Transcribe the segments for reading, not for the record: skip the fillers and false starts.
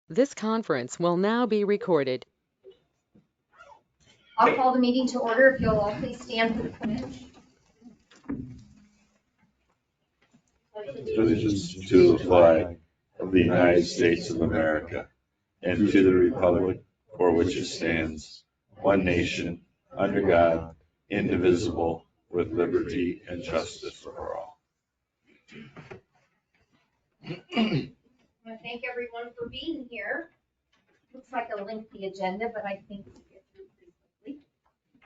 This conference will now be recorded. I'll call the meeting to order. If you'll all please stand for the pledge. Allegiance to the flag of the United States of America and to the republic for which it stands, one nation, under God, indivisible, with liberty and justice for all. I want to thank everyone for being here. Looks like a lengthy agenda, but I think we'll get through pretty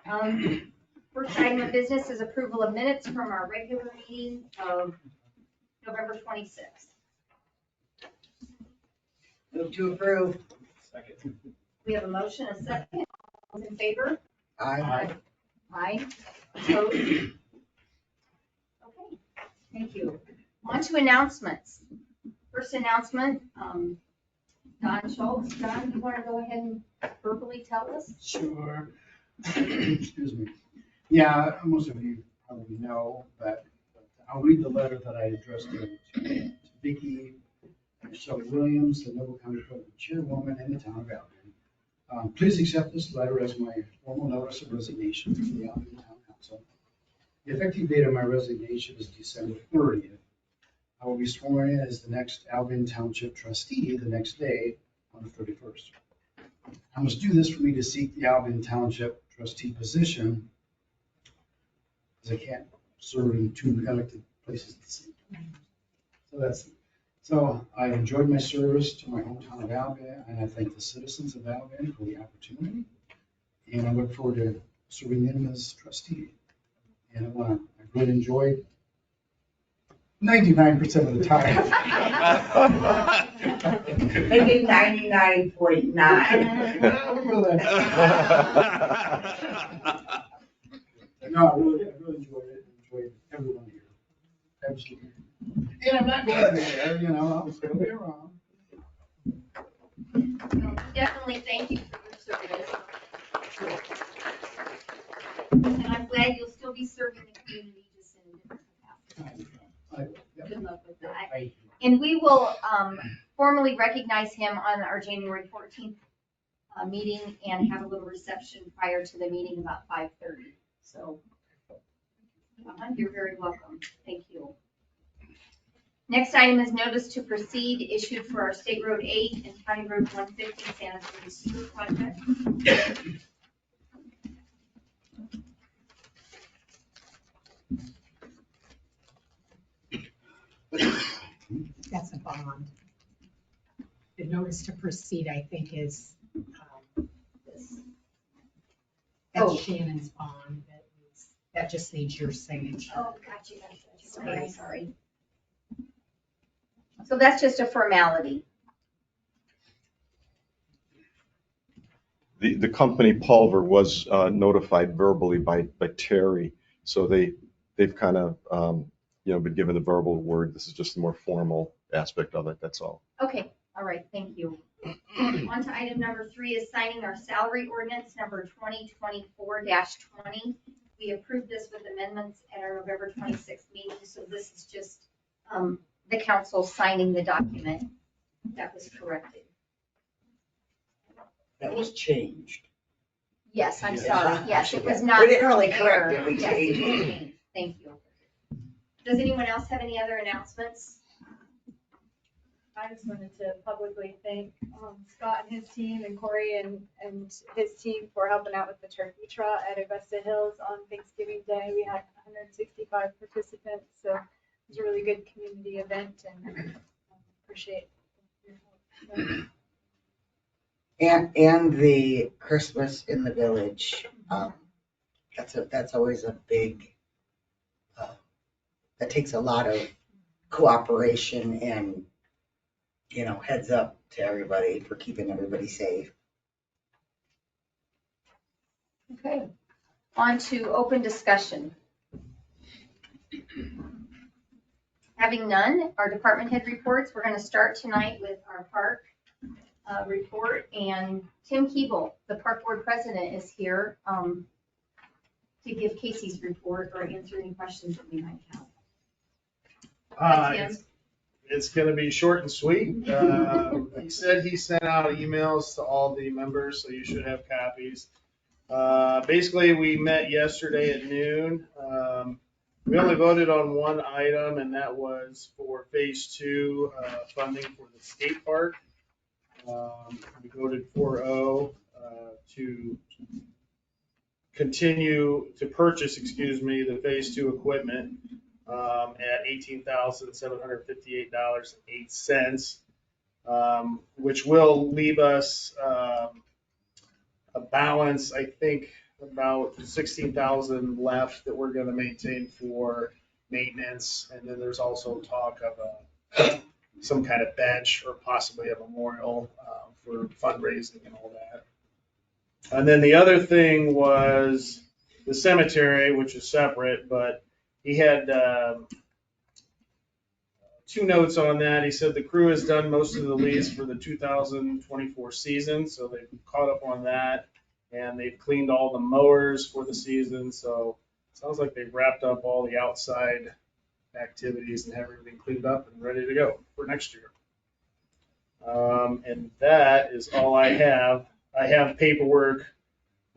quickly. First item of business is approval of minutes from our regular meeting of November 26th. Move to approve. Second. We have a motion, a second. All those in favor? Aye. Aye. Opposed? Okay, thank you. On to announcements. First announcement, Don Schultz. Don, you want to go ahead and verbally tell us? Sure. Excuse me. Yeah, most of you probably know, but I'll read the letter that I addressed to Vicki Shelley Williams, the Noble County Program Chairwoman in the town of Albion. Please accept this letter as my formal notice of resignation from the Albion Town Council. The effective date of my resignation is December 30th. I will be sworn in as the next Albion Township trustee the next day on the 31st. I must do this for me to seek the Albion Township trustee position, because I can't serve in two elected places at the same time. So I've enjoyed my service to my hometown of Albion, and I thank the citizens of Albion for the opportunity. And I look forward to serving them as trustee. And I really enjoyed 99% of the time. Maybe 99.9. No, I really enjoyed it. Enjoyed everyone here. Absolutely. And I'm not going there, I'll still be around. Well, definitely thank you for your service. And I'm glad you'll still be serving the community just in a different capacity. Good luck with that. And we will formally recognize him on our January 14th meeting and have a little reception prior to the meeting about 5:30. So you're very welcome. Thank you. Next item is notice to proceed issued for our State Road 8 and County Road 150 sanitary sewer project. That's a bond. The notice to proceed, I think, is, This. that's Oh. Shannon's bond. That just needs your signature. Oh, gotcha. Sorry. So that's just a formality. The company Pulver was notified verbally by Terry, so they've kind of been given the verbal word. This is just the more formal aspect of it. That's all. Okay, all right, thank you. On to item number 3 is signing our salary ordinance number 2024-20. We approved this with amendments at our November 26th meeting, so this is just the council signing the document that was corrected. That was changed. Yes, I'm Yeah. sorry. Yes, it was not. We didn't really correct it, we Yes, it was changed it. changed. Thank you. Does anyone else have any other announcements? I just wanted to publicly thank Scott and his team and Corey and his team for helping out with the turkey trot at Augusta Hills on Thanksgiving Day. We had 165 participants, so it was a really good community event and appreciate your help. And the Christmas in the village, that's always a big, that takes a lot of cooperation and, heads up to everybody for keeping everybody safe. Okay, on to open discussion. Having none, our department head reports, we're going to start tonight with our park report, and Tim Keeble, the park board president, is here to give Casey's report or answer any questions that we might have. Hi, Tim. It's gonna be short and sweet. He said he sent out emails to all the members, so you should have copies. Basically, we met yesterday at noon. We only voted on one item, and that was for phase 2 funding for the skate park. We voted 4-0 to continue to purchase, the phase 2 equipment at $18,758.08, which will leave us a balance, I think, about 16,000 left that we're going to maintain for maintenance. And then there's also talk of some kind of bench or possibly a memorial for fundraising and all that. And then the other thing was the cemetery, which is separate, but he had 2 notes on that. He said the crew has done most of the leads for the 2024 season, so they've caught up on that, and they've cleaned all the mowers for the season. So it sounds like they've wrapped up all the outside activities and have everything cleaned up and ready to go for next year. And that is all I have. I have paperwork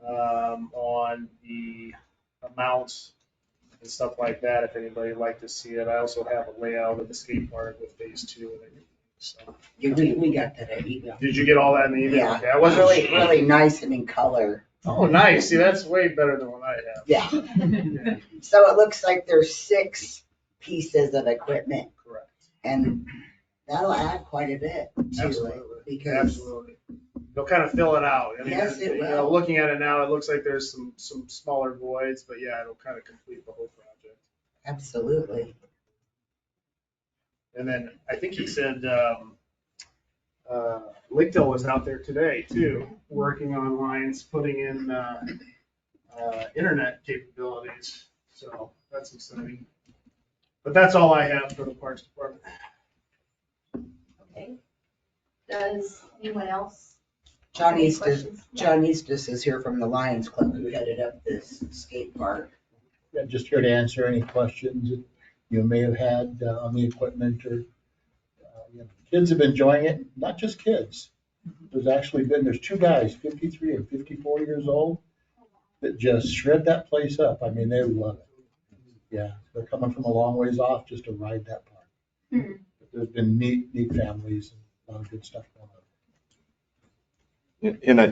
on the amounts and stuff like that, if anybody would like to see it. I also have a layout of the skate park with phase 2 and everything. So, We got that email. did you get all that in the email? Yeah, Okay, I wasn't really, sure. really nice and in color. Oh, nice. See, that's way better than what I have. Yeah. So it looks like there's 6 pieces of equipment, Correct. and that'll add quite a bit to it. Absolutely. Because Absolutely. They'll kind of fill it out. I mean, Yes, it you will. know, looking at it now, it looks like there's some smaller voids, but yeah, it'll kind of complete the whole project. absolutely. And then I think he said Lickdale was out there today too, working on lines, putting in internet capabilities. So that's exciting. But that's all I have for the Parks Department. Okay. Does anyone else? John Any Eastus, questions? John Eastus is here from the Lions Club, who headed up this skate park. I'm just here to answer any questions that you may have had on the equipment or, kids have been enjoying it, not just kids. There's 2 guys, 53 and 54 years old, that just shred that place up. I mean, they love it. Yeah, they're coming from a long ways off just to ride that park. There's been neat families and a lot of good stuff going on. And I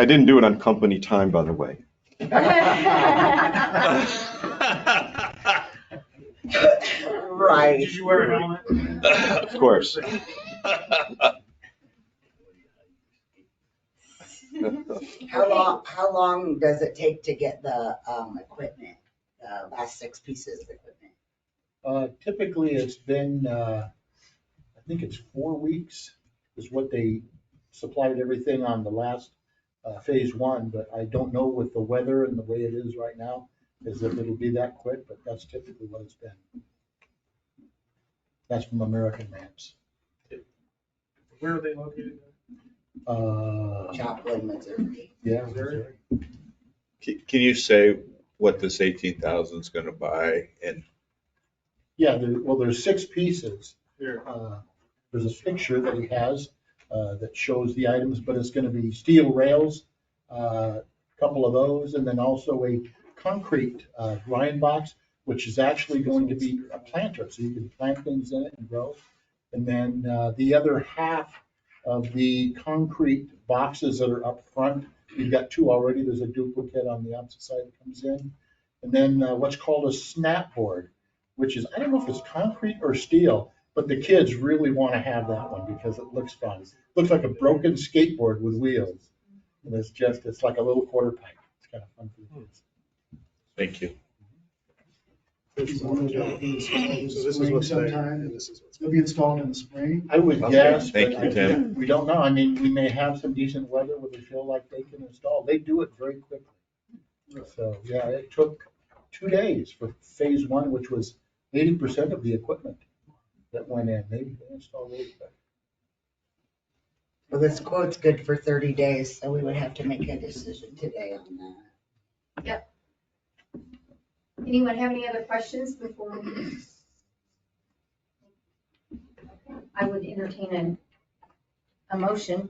didn't do it on company time, by the way. Right. Did you wear a helmet? Of course. How long does it take to get the equipment, the last 6 pieces of equipment? Typically, it's been, I think it's 4 weeks is what they supplied everything on the last phase 1, but I don't know with the weather and the way it is right now, is if it'll be that quick, but that's typically what it's been. That's from American Maps. Where are they located? Joplin, Missouri. Yeah. Missouri? Can you say what this 18,000 is going to buy? And Yeah, there's 6 pieces. Here. There's a picture that he has that shows the items, but it's going to be steel rails, a couple of those, and then also a concrete grind box, which is actually going to be a planter, so you can plant things in it and grow. And then the other half of the concrete boxes that are up front, you've got 2 already. There's a duplicate on the opposite side that comes in. And then what's called a snap board, which is, I don't know if it's concrete or steel, but the kids really want to have that one because it looks fun. It looks like a broken skateboard with wheels. And it's like a little quarter pipe. It's kind of fun for the kids. thank you. So this is what's there, and this is what's. It'll be installed in the spring. I would Okay, guess. thank but you, Tim. We don't know. I mean, we may have some decent weather where they feel like they can install. They do it very quickly. So, yeah, it took 2 days for phase 1, which was 80% of the equipment that went in. They installed really quick. Well, this quote's good for 30 days, so we would have to make a decision today on that. Anyone have any other questions before we? I would entertain a motion.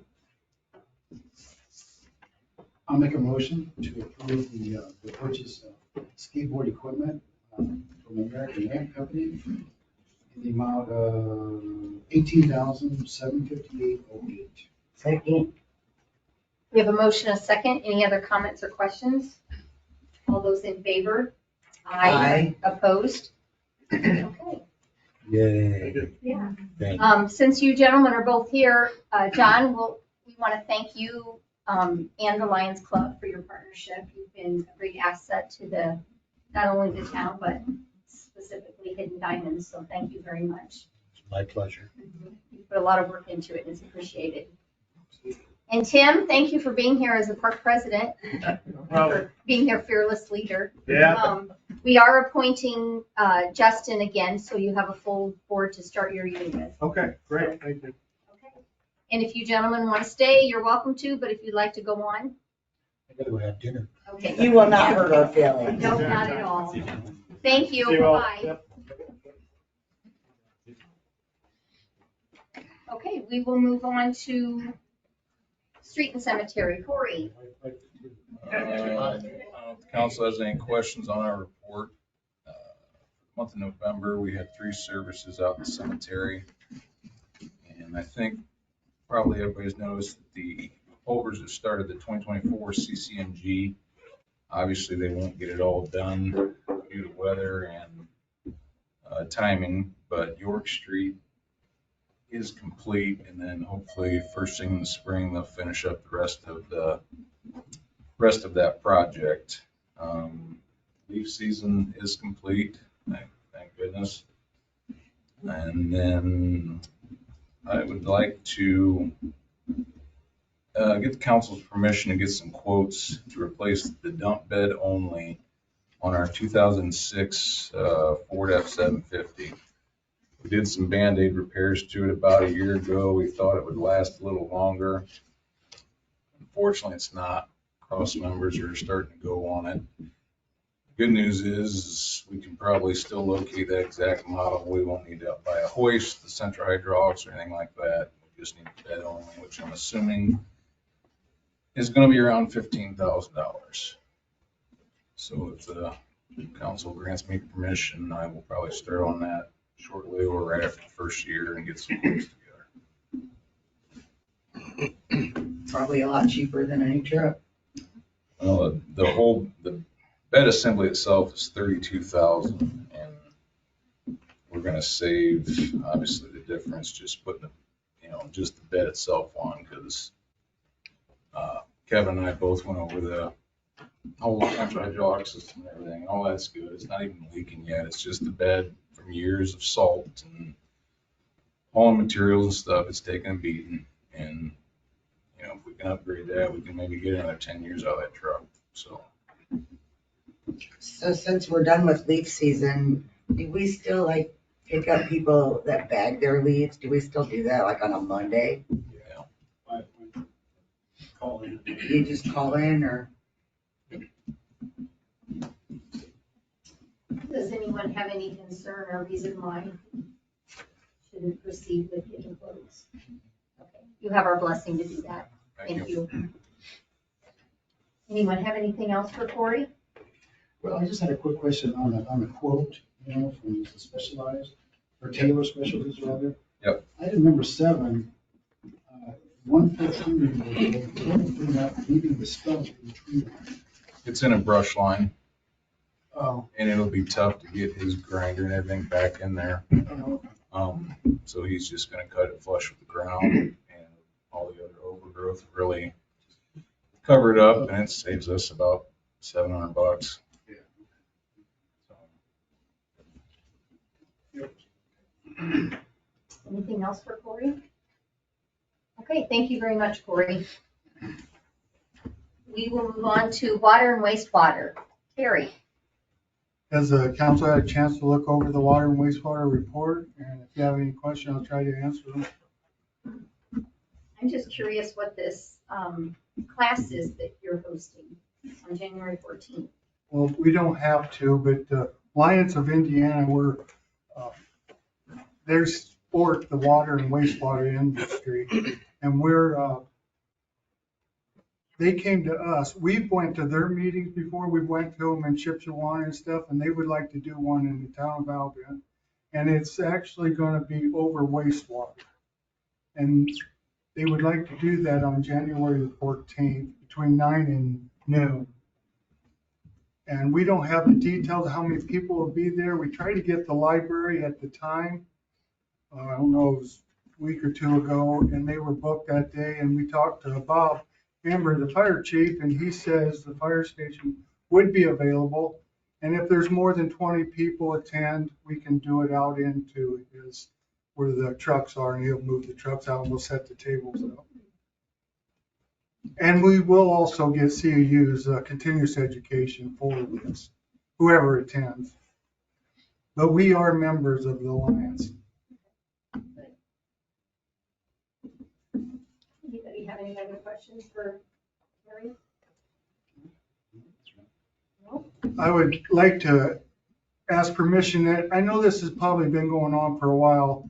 I'll make a motion to approve the purchase of skateboard equipment from American Lamp Company in the amount of $18,758.08. Second. We have a motion, a second. Any other comments or questions? All those in favor? Aye. Opposed? Okay. Yay. Yeah. Thank Since you gentlemen are both here, John, we want to thank you and the Lions Club for your partnership. You've been a great asset to not only the town, but specifically Hidden Diamonds. So thank you very much. It's my pleasure. You put a lot of work into it and it's appreciated. And Tim, thank you for being here as the park president, for being here fearless leader. Yeah. We are appointing Justin again, so you have a full board to start your year with. Okay, great, thank you. Okay. And if you gentlemen want to stay, you're welcome to, but if you'd like to go on, I gotta go have dinner. okay. You will not hurt our feelings. No, not at all. Thank you. See you all. Bye. Yep. Okay, we will move on to street and cemetery. Corey. I don't know if the council has any questions on our report. Month of November, we had 3 services out in the cemetery. And I think probably everybody's noticed that the overs that started the 2024 CCNG, obviously they won't get it all done due to weather and timing, but York Street is complete, and then hopefully first thing in the spring, they'll finish up the rest of that project. Leaf season is complete, thank goodness. And then I would like to get the council's permission to get some quotes to replace the dump bed only on our 2006 Ford F-750. We did some Band-Aid repairs to it about a year ago. We thought it would last a little longer. Unfortunately, it's not. Cross members are starting to go on it. Good news is we can probably still locate that exact model. We won't need to buy a hoist, the central hydraulics, or anything like that. We just need a bed only, which I'm assuming is going to be around $15,000. So if the council grants me permission, I will probably start on that shortly or right after the first year and get some quotes together. Probably a lot cheaper than a new truck. Well, the bed assembly itself is $32,000, and we're gonna save obviously the difference just putting just the bed itself on, because Kevin and I both went over the whole central hydraulic system and everything. All that's good. It's not even leaking yet. It's just the bed from years of salt and all the materials and stuff. It's taken a beating, and if we can upgrade that, we can maybe get another 10 years out of that truck. So since we're done with leaf season, do we still pick up people that bag their leaves? Do we still do that on a Monday? yeah, Call in. You just call in or? Does anyone have any concern or reason why shouldn't proceed with getting quotes? Okay, you have our blessing to do that. Thank you. Anyone have anything else for Corey? Well, I just had a quick question on the quote, from the Specialized, or Taylor Specialties rather. Yep. Item number 7, 115, leaving the stump in the tree line. It's in a brush line, Oh, and it'll be tough to get his grinder and everything back in there. So he's just gonna cut it flush with the ground, and all the other overgrowth really cover it up, and it saves us about $700. yeah. So, Anything else for Corey? Okay, thank you very much, Corey. We will move on to water and wastewater. Terry. Has the council had a chance to look over the water and wastewater report? And if you have any questions, I'll try to answer them. I'm just curious what this class is that you're hosting on January 14th. Well, we don't have to, but the Lions of Indiana, they're support the water and wastewater industry. And they came to us. We went to their meetings before. We went to them in Chippewa and stuff, and they would like to do one in the town of Albion. And it's actually going to be over wastewater. And they would like to do that on January the 14th between 9 and noon. And we don't have the details of how many people will be there. We tried to get the library at the time. I don't know, it was a week or two ago, and they were booked that day. And we talked to Bob Amber, the fire chief, and he says the fire station would be available. And if there's more than 20 people attend, we can do it out into his, where the trucks are, and he'll move the trucks out and we'll set the tables up. And we will also get CEU's continuous education for this, whoever attends. But we are members of the Alliance. Anybody have any other questions for Terry? No? I would like to ask permission that, I know this has probably been going on for a while,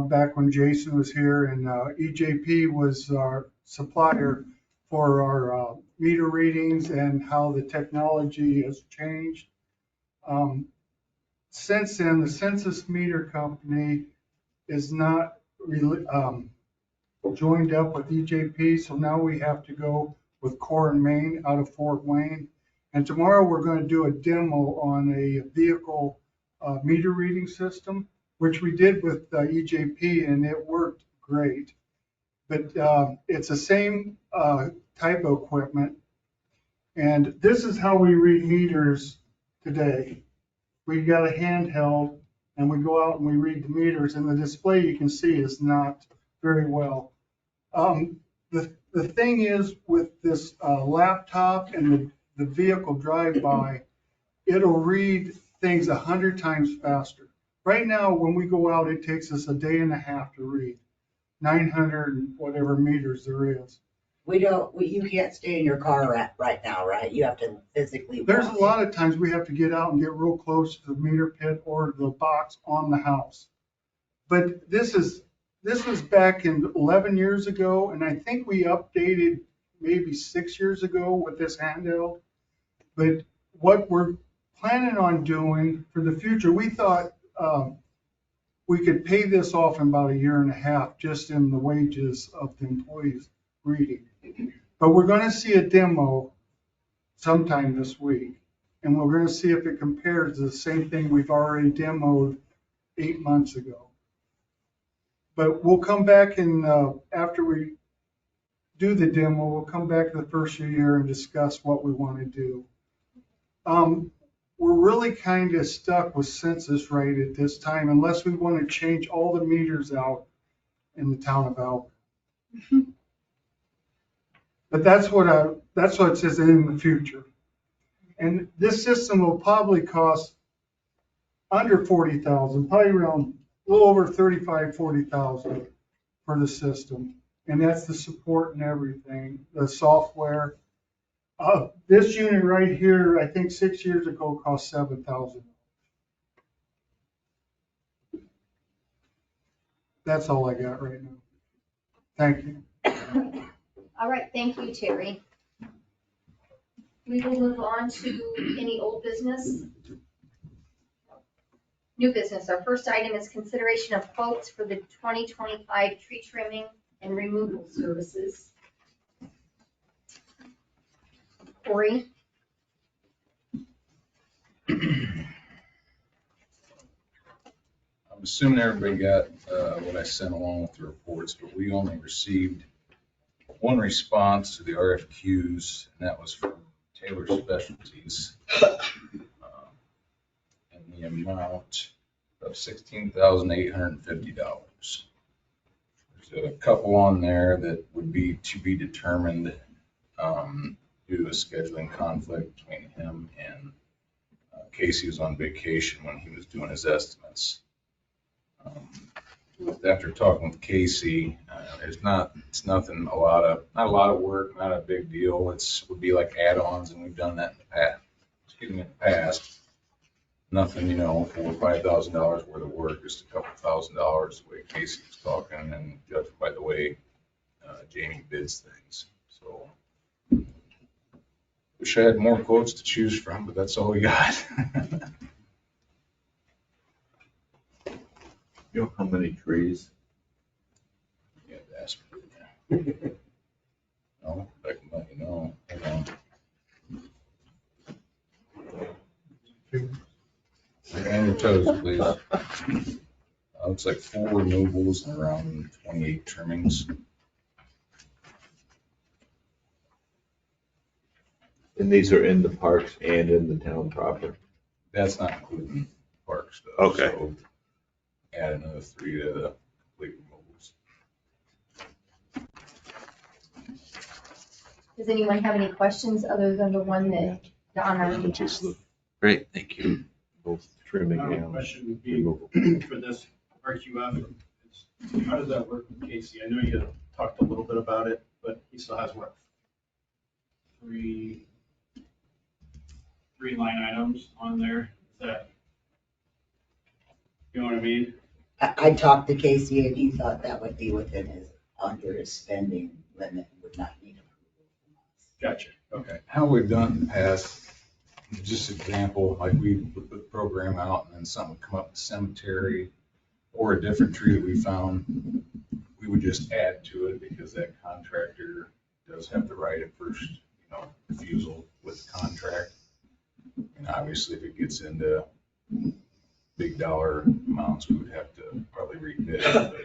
back when Jason was here and EJP was our supplier for our meter readings and how the technology has changed. Since then, the census meter company is not really joined up with EJP, so now we have to go with Core and Main out of Fort Wayne. And tomorrow we're going to do a demo on a vehicle meter reading system, which we did with EJP, and it worked great. But it's the same type of equipment. And this is how we read meters today. We got a handheld and we go out and we read the meters, and the display you can see is not very well. The thing is with this laptop and the vehicle drive-by, it'll read things 100 times faster. Right now, when we go out, it takes us a day and a half to read 900 and whatever meters there is. You can't stay in your car right now, right? You have to physically. There's a lot of times we have to get out and get real close to the meter pit or the box on the house. But this was back in 11 years ago, and I think we updated maybe 6 years ago with this handheld. But what we're planning on doing for the future, we thought we could pay this off in about a year and a half just in the wages of the employees reading. But we're going to see a demo sometime this week, and we're going to see if it compares to the same thing we've already demoed 8 months ago. But we'll come back and after we do the demo, we'll come back to the first year and discuss what we want to do. We're really kind of stuck with census rate at this time unless we want to change all the meters out in the town of Albion. But that's what it says in the future. And this system will probably cost under 40,000, probably around a little over 35, 40,000 for the system. And that's the support and everything, the software. This unit right here, I think 6 years ago cost $7,000. That's all I got right now. Thank you. All right, thank you, Terry. We will move on to any old business. New business. Our first item is consideration of quotes for the 2025 tree trimming and removal services. Corey? I'm assuming everybody got what I sent along with the reports, but we only received one response to the RFQs, and that was from Taylor Specialties in the amount of $16,850. There's a couple on there that would be to be determined due to a scheduling conflict between him and Casey was on vacation when he was doing his estimates. After talking with Casey, not a lot of work, not a big deal. Would be like add-ons, and we've done that in the past. nothing, you know, $4,000 or $5,000 worth of work, just a couple $1,000s, the way Casey was talking, and judging by the way Jamie bids things. So wish I had more quotes to choose from, but that's all we got. You know how many trees? Yeah, that's pretty. No, I can let you know. Hold on. Stay on your toes, please. Looks like 4 removals and around 28 trimmings. And these are in the parks and in the town proper? That's not including parks though. Okay. So add another 3 to the complete removals. Does anyone have any questions other than the one that Donna Which is asked? the Great, thank you. both trimming My and question would be, removal. for this RQF, how does that work with Casey? I know you talked a little bit about it, but he still has what? Three line items on there? Is that, you know what I mean? I talked to Casey and he thought that would be within under his spending limit, would not need approval from us. Gotcha, okay. How we've done in the past, just example, like we would put the program out and then something would come up in the cemetery or a different tree that we found, we would just add to it because that contractor does have the right of first, refusal with the contract. And obviously if it gets into big dollar amounts, we would have to probably rebid it, but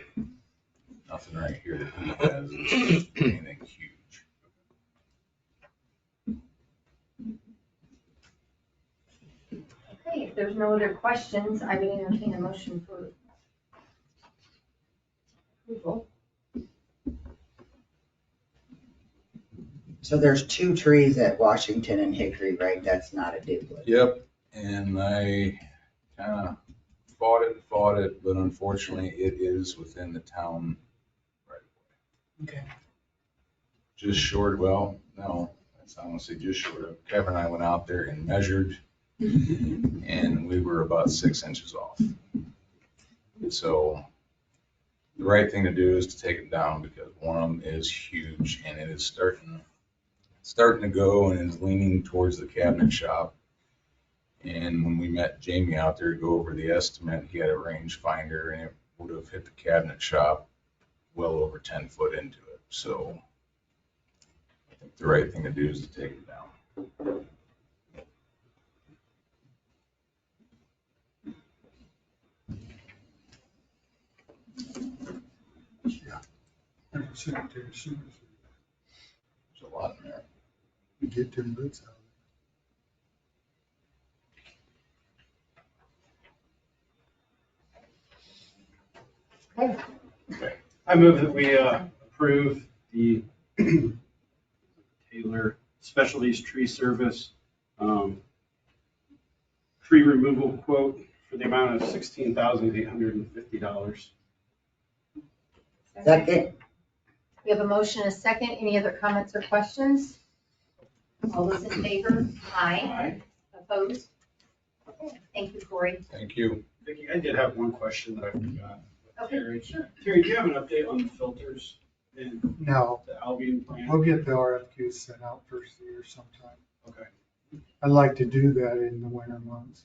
nothing right here that he has is anything huge. Okay, if there's no other questions, I would entertain a motion for approval. So there's 2 trees at Washington and Hickory, right? That's not a duplicate. Yep, and I kind of fought it, but unfortunately it is within the town right away. Okay. Just short, well, no, that's not gonna say just short of. Kevin and I went out there and measured and we were about 6 inches off. So the right thing to do is to take it down because one of them is huge and it is starting to go and is leaning towards the cabinet shop. And when we met Jamie out there to go over the estimate, he had a range finder and it would have hit the cabinet shop well over 10 foot into it. So I think the right thing to do is to take it down. Cemetery, There's a lot in there. you get them roots out. Okay, I move that we approve the Taylor Specialties Tree Service tree removal quote for the amount of $16,850. Second, we have a motion, a second. Any other comments or questions? All those in favor? Aye. Opposed? Okay, thank you, Corey. Thank you. Vicki, I did have one question that I forgot. Okay, Terry, sure. Terry, do you have an update on the filters in No, the Albion plant? we'll get the RFQ sent out first of the year sometime. Okay. I'd like to do that in the winter months.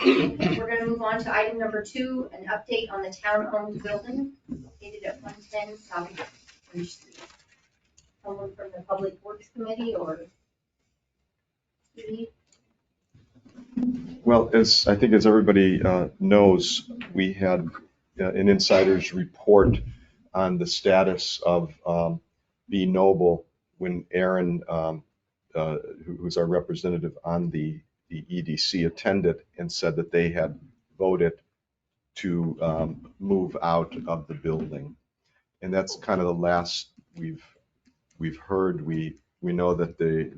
We're gonna move on to item number 2, an update on the town-owned building located at 110 South Bridge Street. Someone from the Public Works Committee or Steve? Well, as I think as everybody knows, we had an insider's report on the status of B Noble when Aaron, who's our representative on the EDC, attended and said that they had voted to move out of the building. And that's kind of the last we've heard. We know that they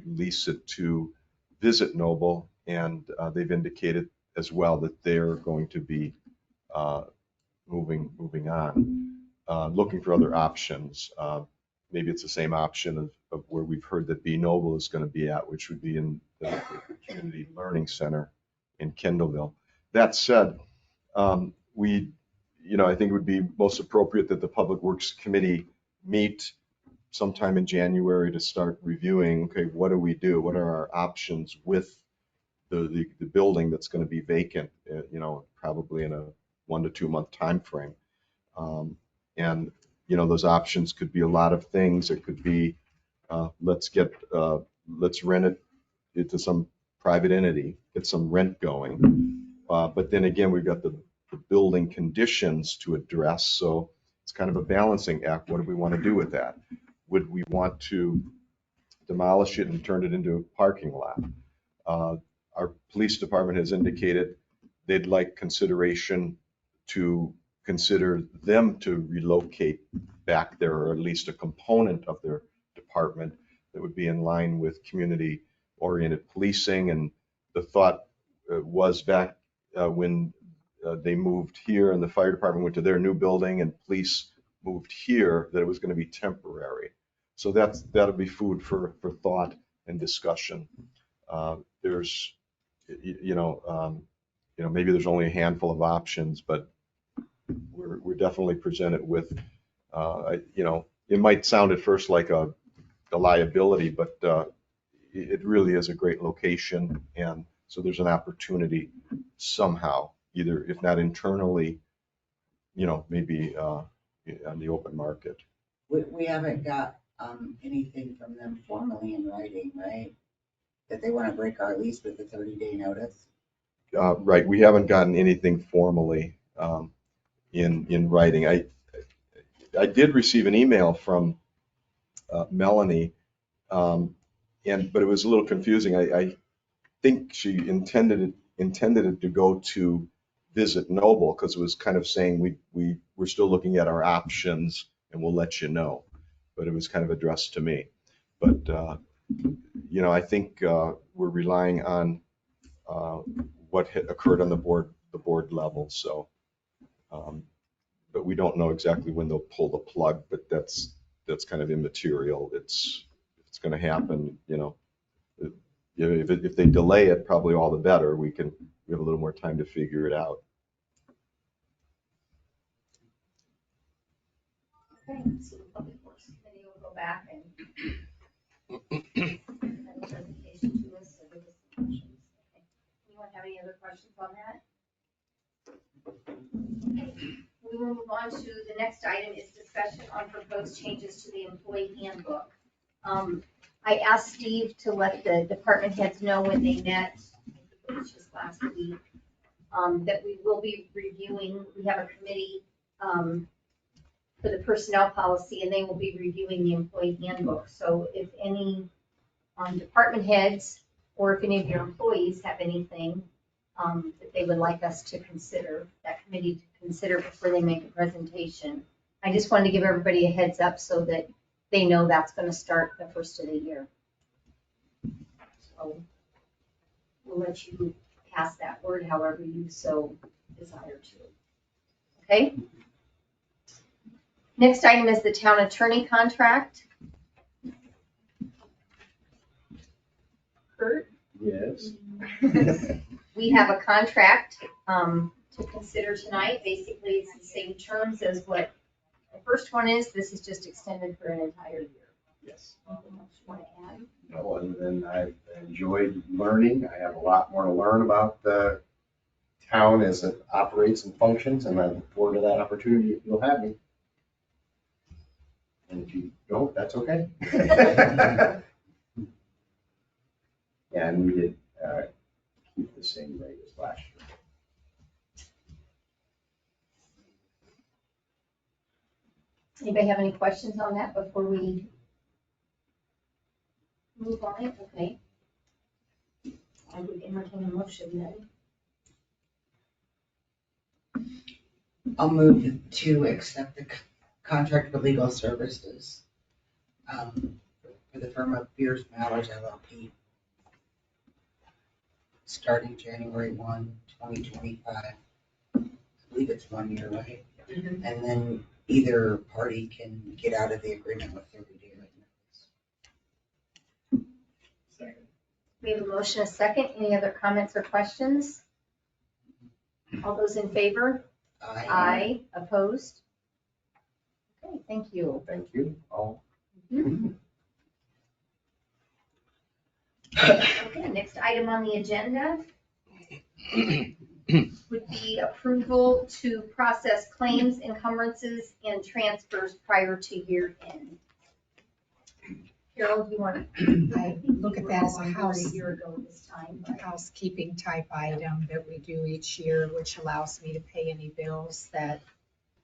lease it to Visit Noble, and they've indicated as well that they're going to be moving on, looking for other options. Maybe it's the same option of of where we've heard that Be Noble is going to be at, which would be in the Community Learning Center in Kendallville. That said, we, I think it would be most appropriate that the Public Works Committee meet sometime in January to start reviewing, okay, what do we do? What are our options with the building that's going to be vacant, probably in a 1 to 2 month time frame. And those options could be a lot of things. It could be let's rent it to some private entity, get some rent going. But then again, we've got the building conditions to address. So it's kind of a balancing act. What do we want to do with that? Would we want to demolish it and turn it into a parking lot? Our police department has indicated they'd like consideration to consider them to relocate back there, or at least a component of their department that would be in line with community-oriented policing. And the thought was back when they moved here and the fire department went to their new building and police moved here, that it was going to be temporary. So that'll be food for thought and discussion. There's, maybe there's only a handful of options, but we're definitely presented with, it might sound at first like a liability, but it really is a great location. And so there's an opportunity somehow, either if not internally, maybe on the open market. We haven't got anything from them formally in writing, right? That they want to break our lease with a 30-day notice. Right, we haven't gotten anything formally in writing. I did receive an email from Melanie, but it was a little confusing. I think she intended it to go to Visit Noble, because it was kind of saying we're still looking at our options and we'll let you know. But it was kind of addressed to me. But I think we're relying on what had occurred on the board level. So, but we don't know exactly when they'll pull the plug. But that's kind of immaterial. It's going to happen. If they delay it, probably all the better. We have a little more time to figure it out. Okay, so the Public Works Committee will go back and send a presentation to us, so give us some questions. Okay. Anyone have any other questions on that? Okay. We will move on to the next item, is discussion on proposed changes to the employee handbook. I asked Steve to let the department heads know when they met, I think it was just last week, that we will be reviewing, we have a committee for the personnel policy, and they will be reviewing the employee handbook. So if any department heads or if any of your employees have anything that they would like us to consider, that committee to consider before they make a presentation, I just wanted to give everybody a heads up so that they know that's going to start the first of the year. So we'll let you pass that word however you so desire to. Okay? Next item is the town attorney contract. Kurt? Yes. We have a contract to consider tonight. Basically, it's the same terms as what the first one is. This is just extended for an entire year. Yes. Anything else you want to add? No, other than I've enjoyed learning. I have a lot more to learn about the town as it operates and functions, and I look forward to that opportunity if you'll have me. And if you don't, that's okay. Yeah, and we did keep the same rate as last year. Anybody have any questions on that before we move on it? Okay. I would entertain a motion then. I'll move to accept the contract for legal services for the firm of Beers Mallard LLP, starting January 1, 2025. I believe it's 1 year, right? Mm-hmm. And then either party can get out of the agreement with 30-day notice. We have a motion, a second. Any other comments or questions? All those in favor? Aye. Opposed? Okay, thank you. Thank you all. Okay, next item on the agenda would be approval to process claims, encumbrances, and transfers prior to year end. Carol, do you want to? I look at that as a house, A year ago this time. a housekeeping type item that we do each year, which allows me to pay any bills that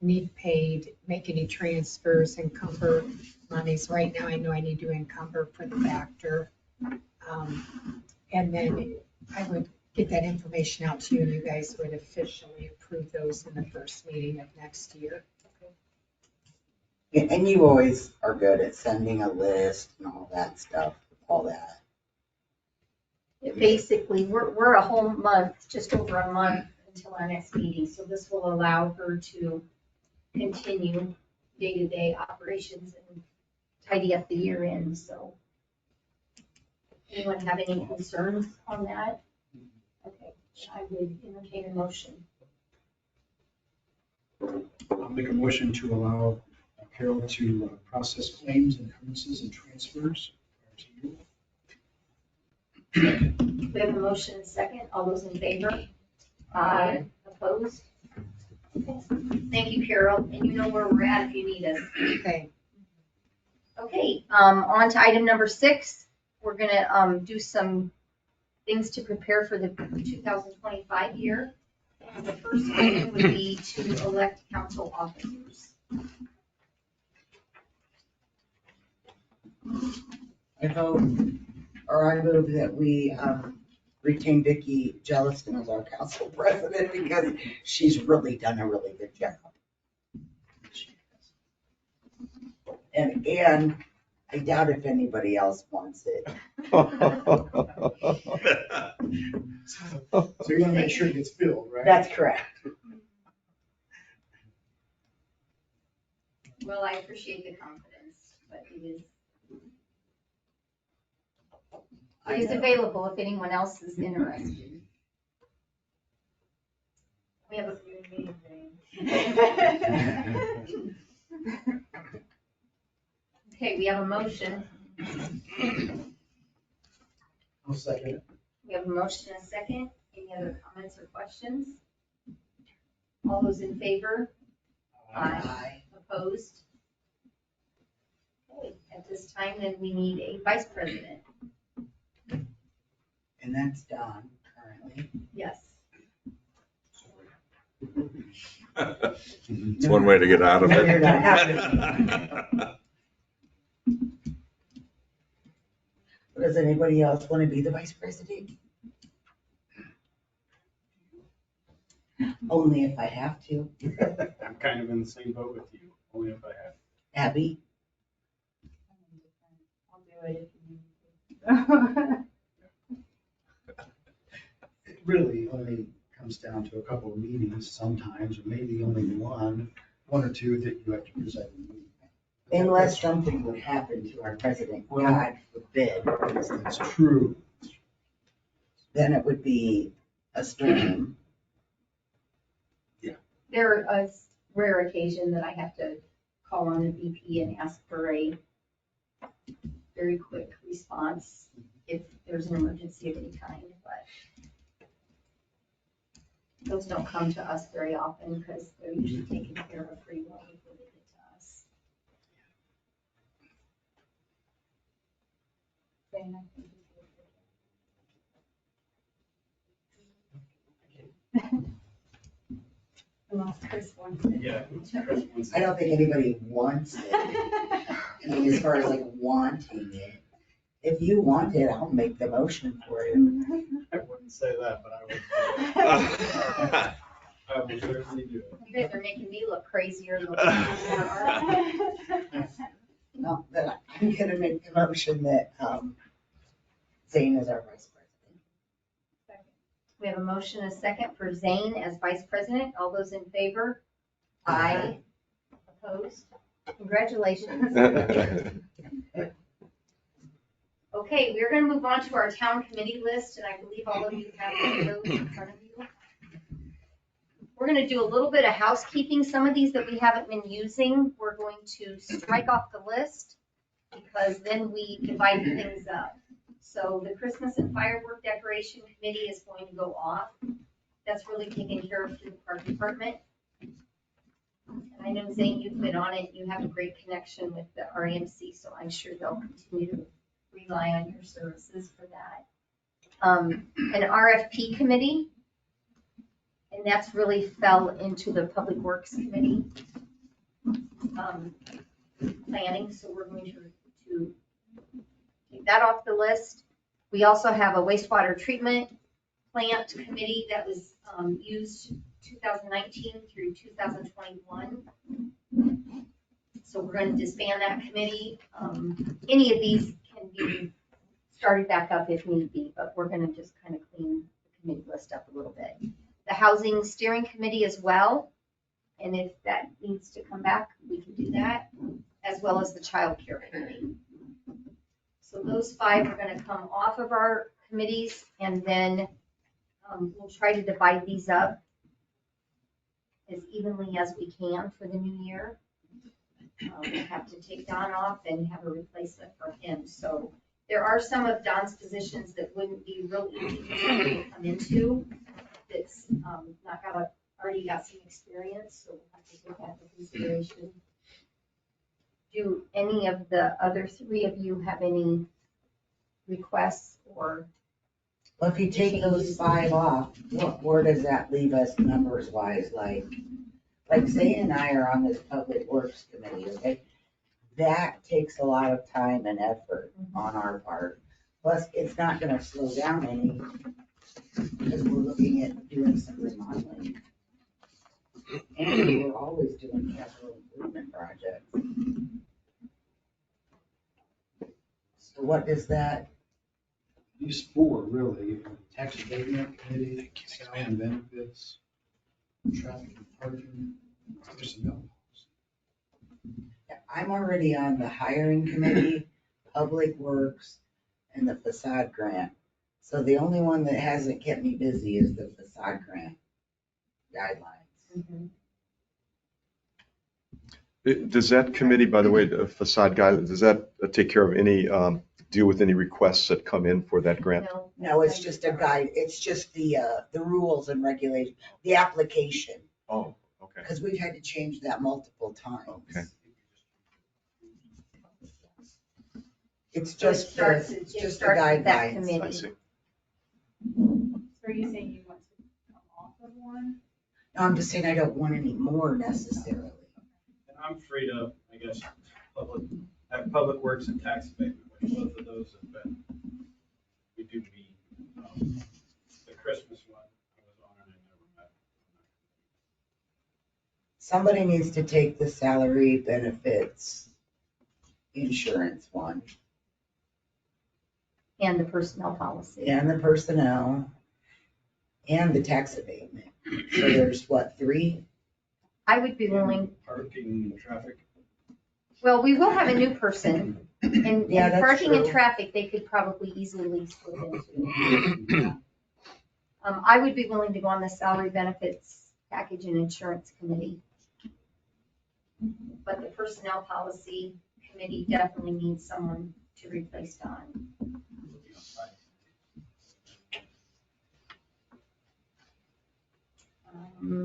need paid, make any transfers, encumber monies. Right now, I know I need to encumber for the factor. And then I would get that information out to you, and you guys would officially approve those in the first meeting of next year. And you always are good at sending a list and all that stuff, all that. Basically, we're a whole month, just over a month until our next meeting, so this will allow her to continue day-to-day operations and tidy up the year end, so. Anyone have any concerns on that? Okay, I would entertain a motion. I'll make a motion to allow Carol to process claims, encumbrances, and transfers. We have a motion and second. All those in favor? Aye. Opposed? Okay. Thank you, Carol, and you know where we're at if you need us. Okay. Okay, on to item number 6. We're gonna do some things to prepare for the 2025 year. The first item would be to elect council officers. I move that we retain Vicki Jelliston as our council president because she's really done a really good job. And I doubt if anybody else wants it. So you want to make sure it gets filled, right? That's correct. Well, I appreciate the confidence, but it is available if anyone else is interested. We have a Okay, we have a motion. I'll second it. We have a motion and a second. Any other comments or questions? All those in favor? Aye. Opposed? Okay, at this time, then we need a vice president. And that's Don currently. Yes. It's one way to get out of No, you're not it. Does anybody else want to be the vice president? Only if I have to. I'm kind of in the same boat with you, only if I have. Abby? I'll do it if you need me. It really only comes down to a couple of meetings sometimes, or maybe only one or two that you have to preside the meeting. Unless something would happen to our president, God forbid, That's true. then it would be a storm. There are a rare occasion that I have to call on the VP and ask for a very quick response if there's an emergency of any kind, but those don't come to us very often because they're usually taken care of pretty well before they get to us. Saying I think you do. Unless Chris wants it. Yeah. I don't think anybody wants it. I mean, as far as like wanting it. If you want it, I'll make the motion for you. I wouldn't say that, but I would. I will certainly do it. You guys are making me look crazier than what you are. No, then I'm gonna make the motion that Zane is our vice president. We have a motion and a second for Zane as vice president. All those in favor? Aye. Opposed? Congratulations. Okay, Okay, we're gonna move on to our town committee list, and I believe all of you have one of those in front of you. We're gonna do a little bit of housekeeping. Some of these that we haven't been using, we're going to strike off the list because then we divide things up. So the Christmas and firework decoration committee is going to go off. That's really taken care of through the park department. And I know Zane, you've been on it. You have a great connection with the RMC, so I'm sure they'll continue to rely on your services for that. An RFP committee, and that's really fell into the Public Works Committee planning, so we're going to take that off the list. We also have a wastewater treatment plant committee that was used 2019 through 2021. So we're going to disband that committee. Any of these can be started back up if need be, but we're going to just kind of clean the committee list up a little bit. The housing steering committee as well, and if that needs to come back, we can do that, as well as the child care committee. So those 5 are going to come off of our committees, and then we'll try to divide these up as evenly as we can for the new year. We have to take Don off and have a replacement for him. So there are some of Don's positions that wouldn't be real easy to come into. That's already got some experience, so we'll have to take that into consideration. Do any of the other 3 of you have any requests or? Well, if you take those 5 off, where does that leave us numbers wise? Like Zane and I are on this Public Works Committee, okay? That takes a lot of time and effort on our part. Plus, it's not gonna slow down any, because we're looking at doing some remodeling. And we're always doing capital improvement projects. So what does that? These 4 really, tax abatement committee, salary benefits, traffic and parking, personnel. I'm already on the hiring committee, Public Works, and the facade grant. So the only one that hasn't kept me busy is the facade grant guidelines. Does that committee, by the way, the facade guidelines, does that take care of any, deal with any requests that come in for that grant? No, it's just a guide, it's just the rules and regulations, the application. Oh, okay. Because we've had to change that multiple times. Okay. It's So it just, starts the with that guidelines. committee. I see. So are you saying you want to come off of one? No, I'm just saying I don't want any more necessarily. And I'm free to, I guess, public works and tax abatement, which both of those have been, we do meet. The Christmas one, I was on and I never met. Somebody needs to take the salary benefits insurance one And the personnel policy. and the personnel and the tax abatement. So there's what, 3? I would be willing, Parking, traffic. well, we will have a new person, and Yeah, that's parking and true. traffic, they could probably easily slip into. I would be willing to go on the salary benefits package and insurance committee. But the personnel policy committee definitely needs someone to replace Don.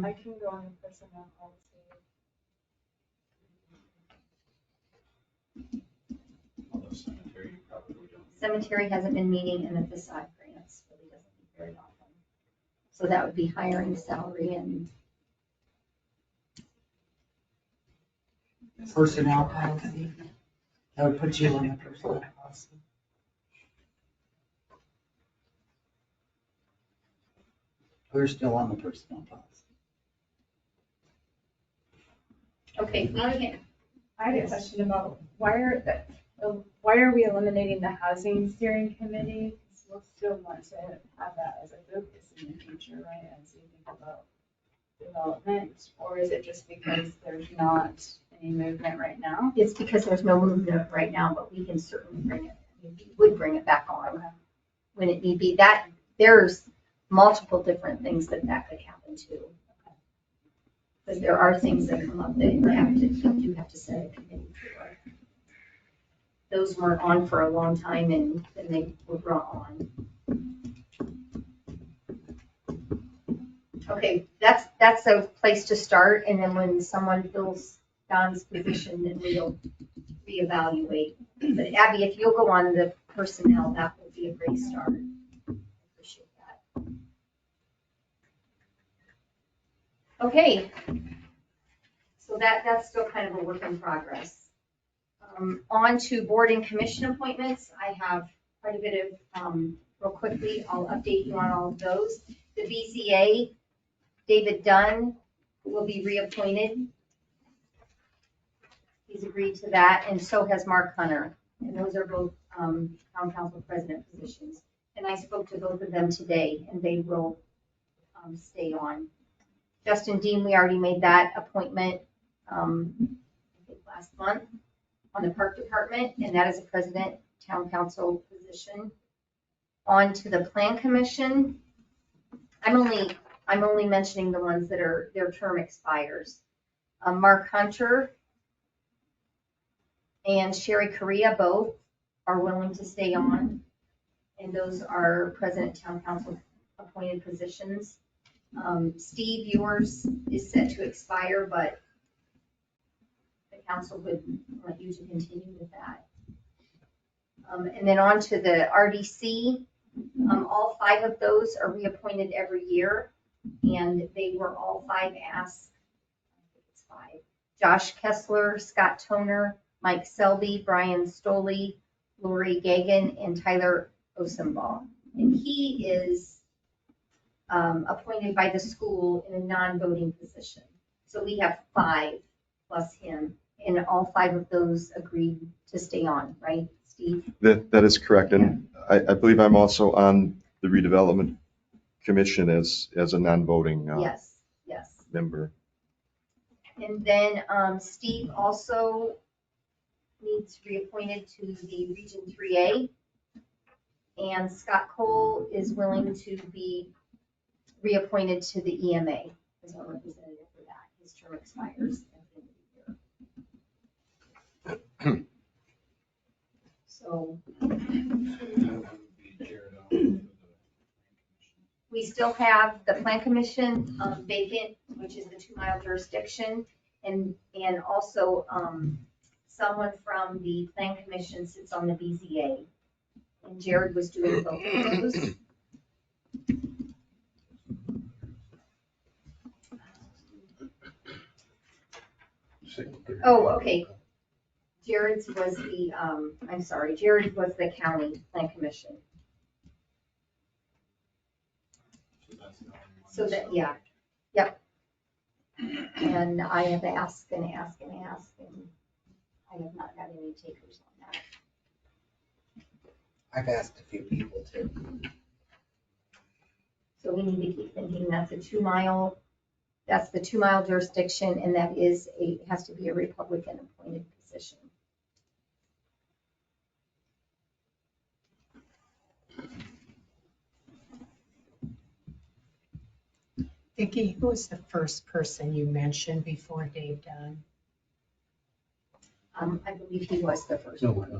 I can go on the personnel policy. Although cemetery, you probably don't. Cemetery hasn't been meeting, and the facade grants really doesn't meet very often. So that would be hiring, salary, and Personnel policy. That would put you on the personnel policy. We're still on the personnel policy. okay, we can't. I had a question about why are we eliminating the housing steering committee? 'Cause we'll still want to have that as a focus in the future, right? As we think about development, or is it just because there's not any movement right now? It's because there's no movement right now, but we can certainly bring it maybe would bring it back on when it need be. That, there's multiple different things that could happen too. But there are things that come up that you have to set a committee for. Those weren't on for a long time and then they were brought on. Okay, that's a place to start, and then when someone fills Don's position, then we'll reevaluate. But Abby, if you'll go on the personnel, that would be a great start. Appreciate that. Okay, so that's still kind of a work in progress. On to board and commission appointments. I have quite a bit of, real quickly, I'll update you on all of those. The BZA, David Dunn will be reappointed. He's agreed to that, and so has Mark Hunter. And those are both town council president positions. And I spoke to both of them today, and they will stay on. Justin Dean, we already made that appointment I think last month on the park department, and that is a president town council position. On to the plan commission. I'm only mentioning the ones that are, their term expires. Mark Hunter and Sherry Correa both are willing to stay on. And those are president town council appointed positions. Steve, yours is set to expire, but the council would want you to continue with that. And then on to the RDC. All 5 of those are reappointed every year, and they were all 5 asked. I think it's 5. Josh Kessler, Scott Toner, Mike Selby, Brian Stoley, Lori Gagan, and Tyler Osenbaugh. And he is appointed by the school in a non-voting position. So we have 5 plus him, and all 5 of those agreed to stay on, right, Steve? That is correct. And I believe I'm also on the redevelopment commission as a non-voting Yes. member. And then Steve also needs reappointed to the Region 3A. And Scott Cole is willing to be reappointed to the EMA as our representative for that. His term expires at the end of the year. So we still have the plan commission vacant, which is the 2-mile jurisdiction, and also someone from the plan commission sits on the BZA, and Jared was doing both of those. Oh, okay. Jared's was the, Jared was the county plan commission. So that, yeah, yep. And I have asked and asked and asked, and I have not got any takers on that. I've asked a few people too. So we need to keep thinking that's a 2-mile, that's the 2-mile jurisdiction, and that is has to be a Republican appointed position. Vicki, who was the first person you mentioned before Dave Dunn? I believe he was the first No, one.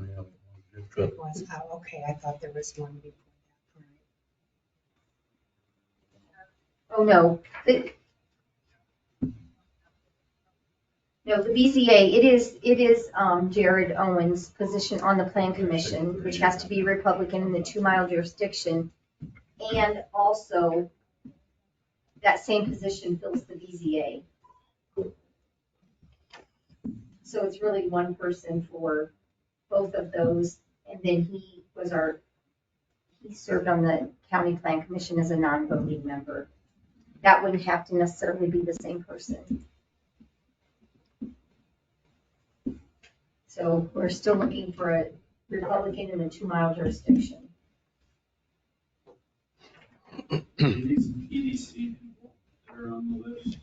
It was, oh, okay, I thought there was one before that. Oh, no. No, the BZA, it is Jared Owens' position on the plan commission, which has to be Republican in the 2-mile jurisdiction. And also, that same position fills the BZA. So it's really one person for both of those. And then he served on the county plan commission as a non-voting member. That wouldn't have to necessarily be the same person. So we're still looking for a Republican in a 2-mile jurisdiction. These EDC people that are on the list,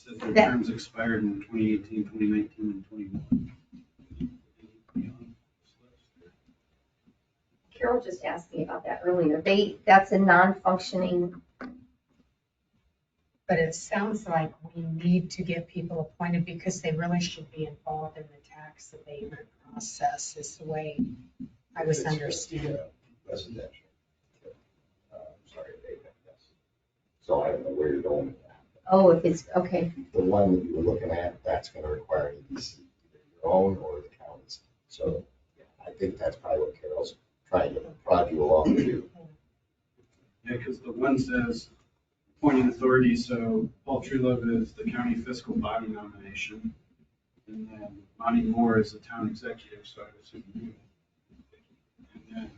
Says their That- terms expired in 2018, 2019, and 21. Carol just asked me about that earlier. That's a non-functioning, But it sounds like we need to get people appointed because they really should be involved in the tax abatement process is the way I was understanding. Residential. Sorry, abatement, yes. So I don't know where you're going with that. oh, if it's, okay. The one that you were looking at, that's gonna require an EDC, either your own or the county's. So yeah, I think that's probably what Carol's trying to prod you along to do. Yeah, because the one says appointing authority, so Paul Truelove is the county fiscal body nomination. And then Monty Moore is the town executive, so I would assume you. And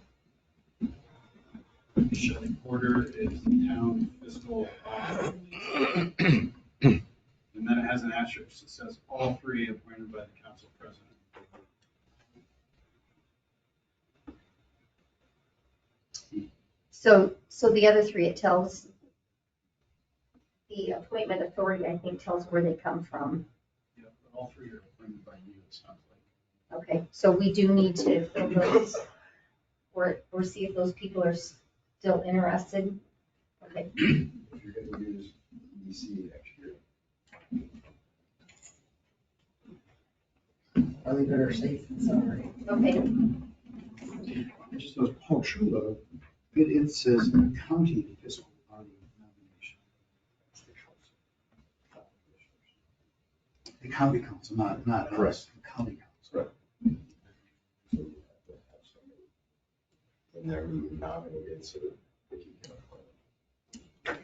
then Shelley Porter is the town fiscal body. And then it has an asterisk that says all three appointed by the council president. So the other three, it tells, the appointment authority, I think, tells where they come from. Yeah, but all three are appointed by you, it sounds like. Okay, so we do need to fill those, or see if those people are still interested. Okay, If you're gonna use EDC next year. Are we better safe than sorry? okay. It just goes Paul Trudeau, it says county fiscal body nomination. The county council, not us, Correct. the county council. So you have to have somebody in there who nominated so that you can appoint.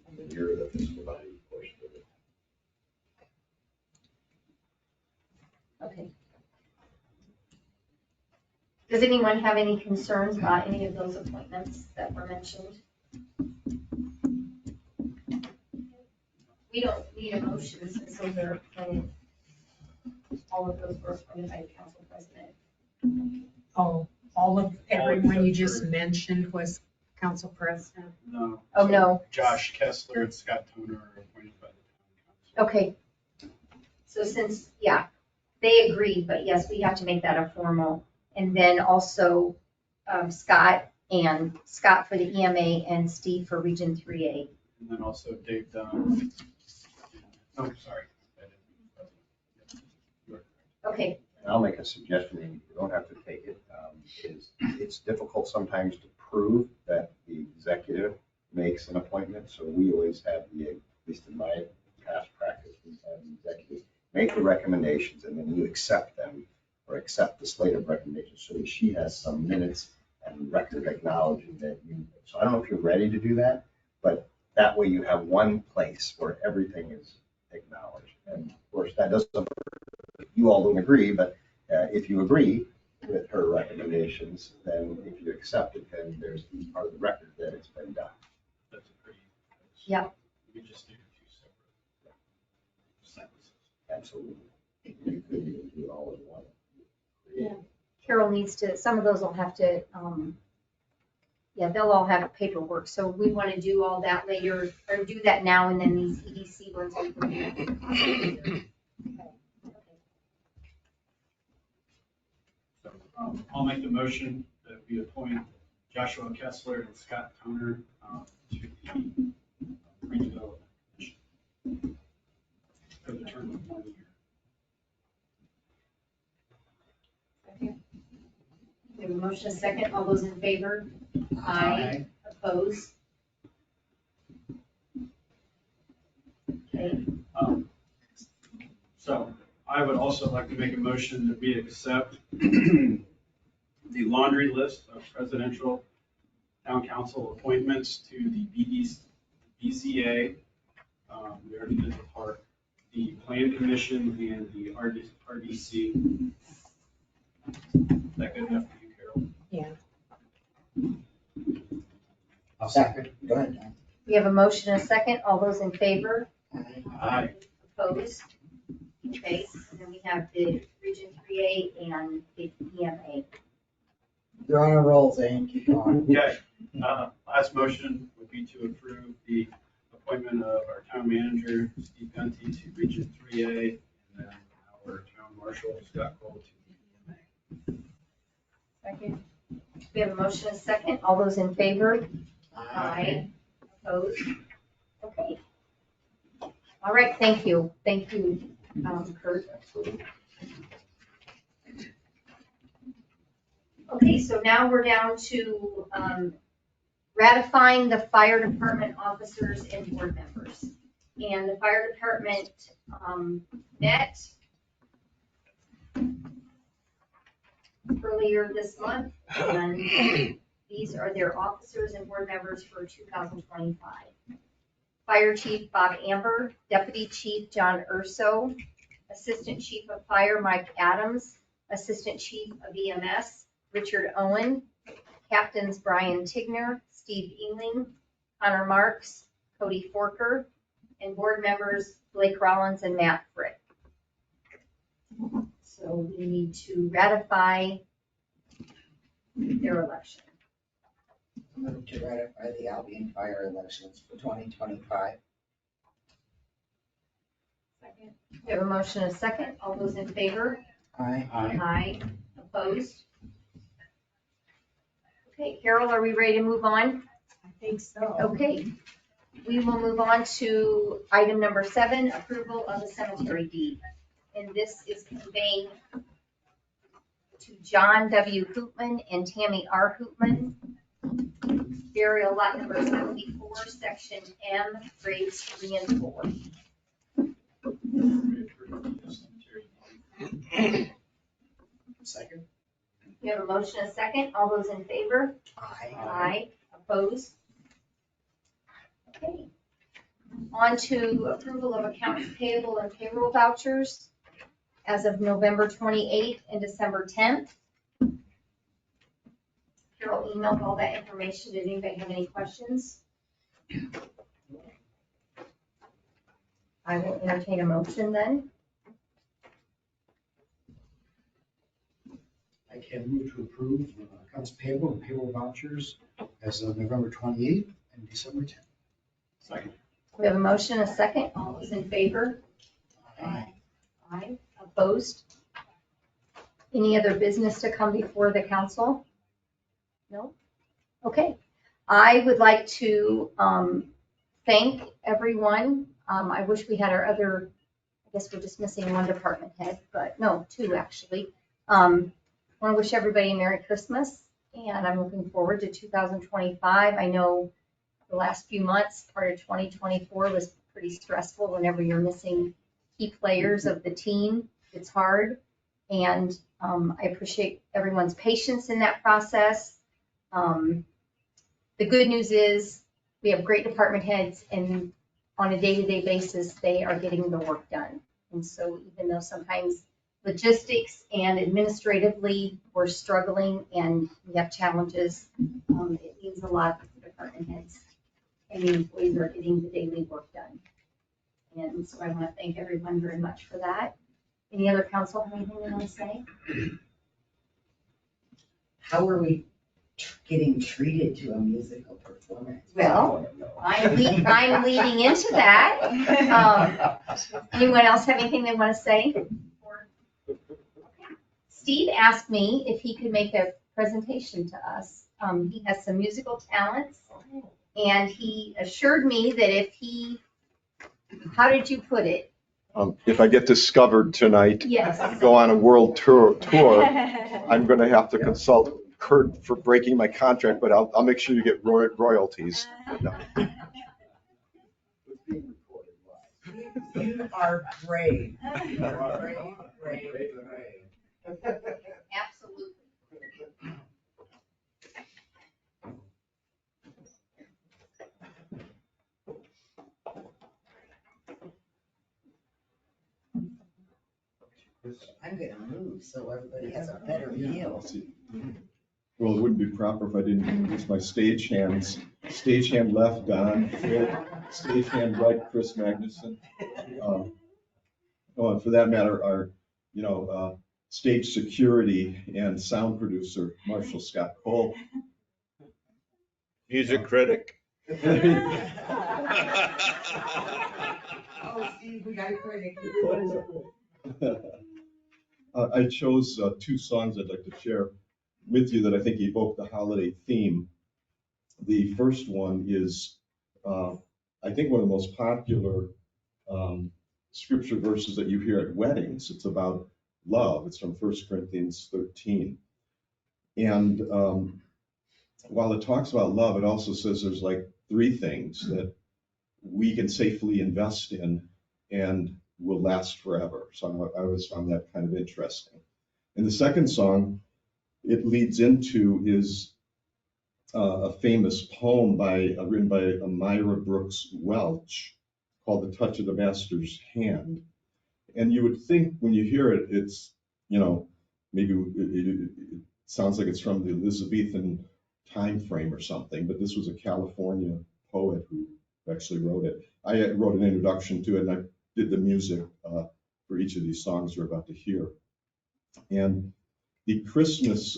And then you're the fiscal body portion of it. Okay. Does anyone have any concerns about any of those appointments that were mentioned? We don't need a motion since those are appointed. All of those were appointed by the council president. Oh, all of, everyone you except just for- mentioned was council president. No. Oh, no. Josh Kessler and Scott Toner are appointed by the town council. Okay. So since, yeah, they agreed, but yes, we have to make that a formal. And then also Scott for the EMA and Steve for Region 3A. And then also Dave Dunn. Oh, sorry. Okay, And I'll make a suggestion, and you don't have to take it. It's difficult sometimes to prove that the executive makes an appointment, so we always have at least in my past practice, we have the executive make the recommendations, and then you accept them, or accept the slate of recommendations, so that she has some minutes and record acknowledging that you, so I don't know if you're ready to do that, but that way you have one place where everything is acknowledged. And of course, that doesn't, you all don't agree, but if you agree with her recommendations, then if you accept it, then there's part of the record that it's been done. That's a pretty. Yeah. We just do two separate sentences. Absolutely. You could even do it all in one. Yeah. Carol needs to, some of those will have to, yeah, they'll all have paperwork. So we want to do all that later, or do that now, and then these EDC ones. we can do. So I'll make the motion that we appoint Joshua Kessler and Scott Toner to the redevelopment commission for the term of 1 year. We have a motion, a second. All those in favor? Aye. Opposed? Okay. So I would also like to make a motion that we accept the laundry list of presidential town council appointments to the BCA, we already did the park, the plan commission and the RDC. Is that good enough for you, Carol? Yeah. I'll second. Go ahead, John. We have a motion, a second. All those in favor? Aye. Opposed? Okay, and then we have the Region 3A and the EMA. They're on a roll, Zane, keep going. Okay, last motion would be to approve the appointment of our town manager, Steve Gunty, to Region 3A, and then our town marshal, Scott Cole, to the EMA. Second. We have a motion and a second. All those in favor? Aye. Opposed? Okay. All right, thank you. Thank you, Kurt. Okay, so now we're down to ratifying the fire department officers and board members. And the fire department met earlier this month, and these are their officers and board members for 2025. Fire Chief Bob Amber, Deputy Chief John Urso, Assistant Chief of Fire Mike Adams, Assistant Chief of EMS Richard Owen, Captains Brian Tigner, Steve Ealing, Connor Marks, Cody Forker, and board members Blake Rollins and Matt Frick. So we need to ratify their election. Move to ratify the Albion fire elections for 2025. Second. We have a motion and a second. All those in favor? Aye. Aye. Opposed? Okay, Carol, are we ready to move on? I think so. Okay. We will move on to item number 7, approval of the cemetery deed. And this is conveying to John W. Hoopman and Tammy R. Hoopman, burial lot number 74, section M, grades 3 and 4. Second? We have a motion and a second. All those in favor? Aye. Aye. Opposed? Okay. On to approval of accounts payable and payroll vouchers as of November 28th and December 10th. Carol emailed all that information. Did anybody have any questions? I will entertain a motion then. I can move to approve accounts payable and payroll vouchers as of November 28th and December 10th. Second. We have a motion, a second. All those in favor? Aye. Aye. Opposed? Any other business to come before the council? No? Okay. I would like to thank everyone. I wish we had our other, I guess we're just missing one department head, but no, 2 actually. I want to wish everybody a Merry Christmas, and I'm looking forward to 2025. I know the last few months, part of 2024 was pretty stressful whenever you're missing key players of the team. It's hard, and I appreciate everyone's patience in that process. The good news is we have great department heads, and on a day-to-day basis, they are getting the work done. And so even though sometimes logistics and administratively we're struggling and we have challenges, it means a lot for the department heads, and the employees are getting the daily work done. And so I want to thank everyone very much for that. Any other council have anything they want to say? How are we getting treated to a musical performance? Well, I'm leading into that. Anyone else have anything they want to say? Steve asked me if he could make a presentation to us. He has some musical talents, and he assured me that if he, how did you put it? If I get discovered tonight, Yes. go on a world tour, I'm going to have to consult Kurt for breaking my contract, but I'll make sure you get royalties. No. You are brave. You are brave. Absolutely. I'm gonna move so everybody has a better view. Well, it wouldn't be proper if I didn't use my stage hands. Stagehand left, Don Phil. Stagehand right, Chris Magnuson. Oh, and for that matter, our, stage security and sound producer, Marshall Scott Cole. Music critic. Oh, Steve, we got a critic. I chose two songs I'd like to share with you that I think evoke the holiday theme. The first one is, I think, one of the most popular scripture verses that you hear at weddings. It's about love. It's from 1 Corinthians 13. And while it talks about love, it also says there's like three things that we can safely invest in and will last forever. So I always found that kind of interesting. And the second song it leads into is a famous poem written by Myra Brooks Welch called The Touch of the Master's Hand. And you would think when you hear it, it's, maybe it sounds like it's from the Elizabethan time frame or something, but this was a California poet who actually wrote it. I wrote an introduction to it, and I did the music for each of these songs you're about to hear. And the Christmas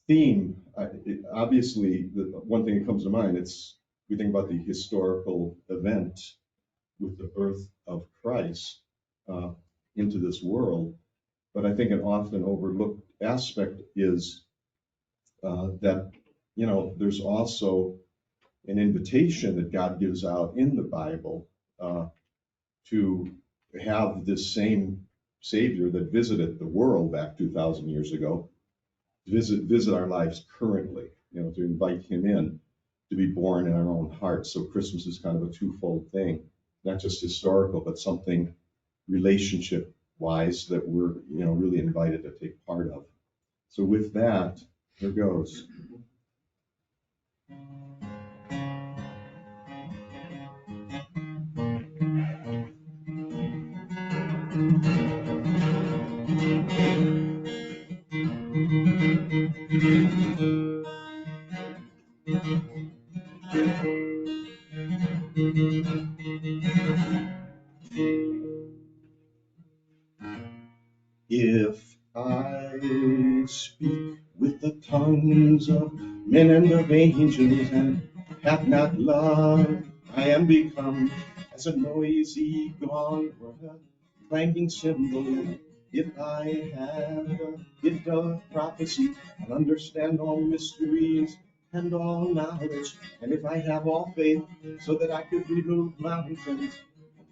theme, obviously, the one thing that comes to mind, we think about the historical event with the birth of Christ into this world. But I think an often overlooked aspect is that, there's also an invitation that God gives out in the Bible to have this same Savior that visited the world back 2,000 years ago, visit our lives currently, to invite him in to be born in our own hearts. So Christmas is kind of a twofold thing, not just historical, but something relationship-wise that we're, really invited to take part of. So with that, here goes. If I speak with the tongues of men and of angels and have not love, I am become as a noisy gong or a clanging cymbal. If I have the gift of prophecy and understand all mysteries and all knowledge, and if I have all faith so that I could remove mountains and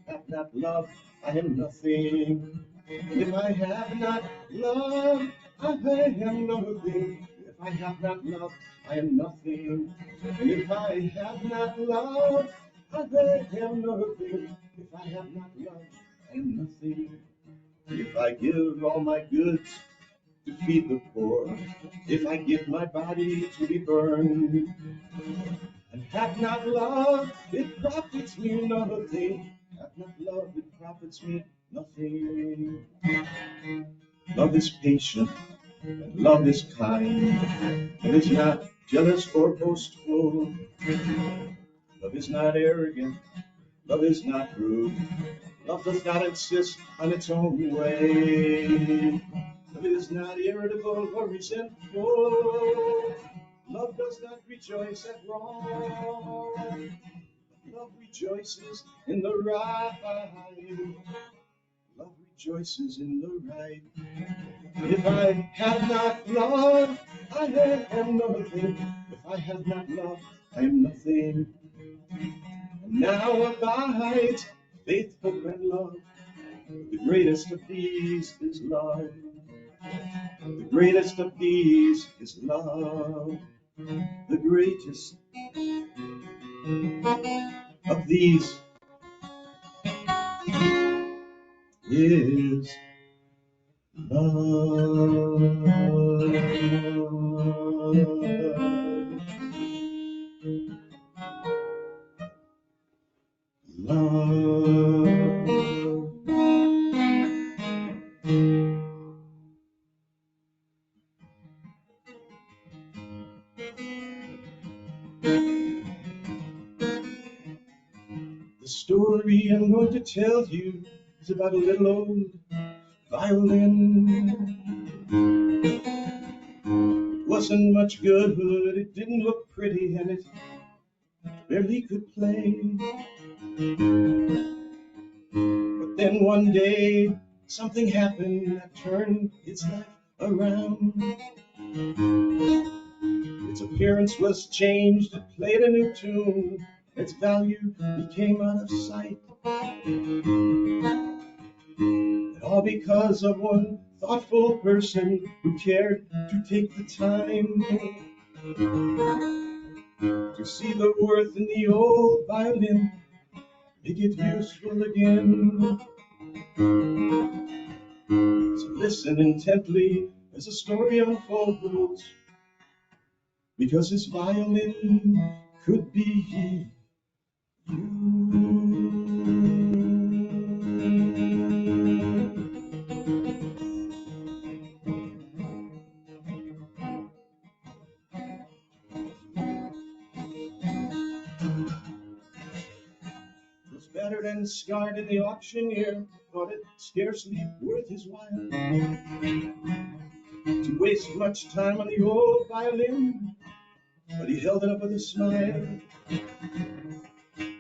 have not love, I am nothing. If I have not love, I am nothing. If I have not love, I am nothing. And if I have not love, I am nothing. If I have not love, I am nothing. If I give all my goods to feed the poor, if I give my body to be burned, and have not love, it profits me nothing. Have not love, it profits me nothing. Love is patient, and love is kind. Love is not jealous or boastful. Love is not arrogant. Love is not rude. Love does not insist on its own way. Love is not irritable or resentful. Love does not rejoice at wrong. Love rejoices in the right. Love rejoices in the right. If I have not love, I am nothing. If I have not love, I am nothing. And now abides faith, hope, and love. The greatest of these is love. The greatest of these is love. The greatest of these is love. Love. The story I'm going to tell you is about a little old violin. It wasn't much good, it didn't look pretty, and it barely could play. But then one day, something happened that turned its life around. Its appearance was changed, it played a new tune, its value became out of sight. And all because of one thoughtful person who cared to take the time to see the worth in the old violin, make it useful again. So listen intently as the story unfolds, because this violin could be you. It was battered and scarred, and the auctioneer thought it scarcely worth his while to waste much time on the old violin, but he held it up with a smile.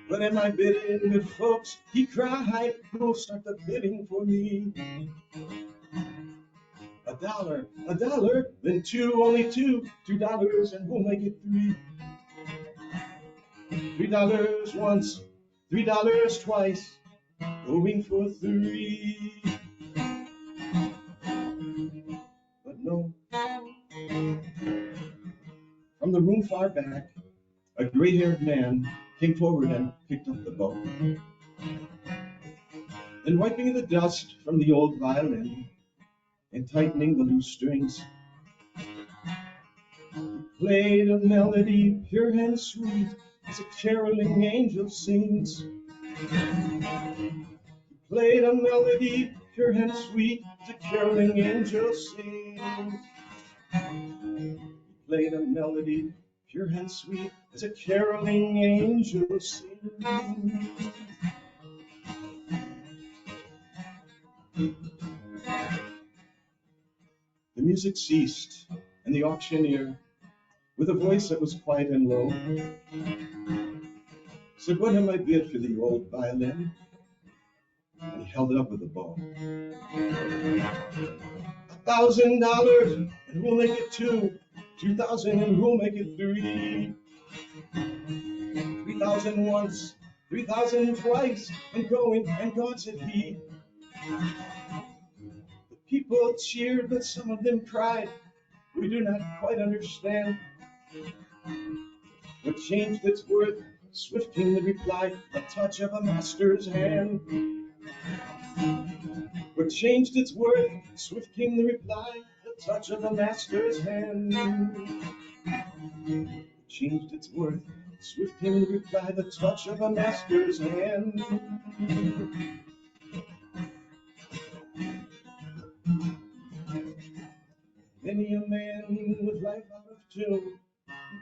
But am I bidding, good folks? He cried, who'll start the bidding for me? $1, then two, only two, $2, and we'll make it three. $3 once, $3 twice, going for three. But no, from the room far back, a gray-haired man came forward and picked up the bow. Then wiping the dust from the old violin and tightening the loose strings, he played a melody pure and sweet as a caroling angel sings. He played a melody pure and sweet as a caroling angel sings. He played a melody pure and sweet as a caroling angel sings. The music ceased, and the auctioneer, with a voice that was quiet and low, said, "What am I bid for the old violin?" And he held it up with a bow. $1,000, and we'll make it two. 2,000, and we'll make it three. 3,000 once, 3,000 twice, and going, and gone, said he. The people cheered, but some of them cried. We do not quite understand what changed its worth. Swift came the reply, the touch of a master's hand. What changed its worth? Swift came the reply, the touch of a master's hand. What changed its worth? Swift came the reply, the touch of a master's hand. Many a man with life out of tune,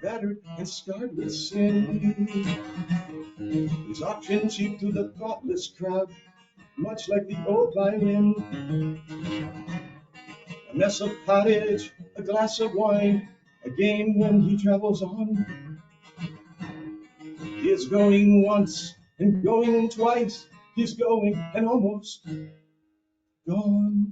battered and scarred with sin, is auctioned cheap to the thoughtless crowd, much like the old violin. A mess of pottage, a glass of wine, a game when he travels on. He is going once and going twice, he's going and almost gone.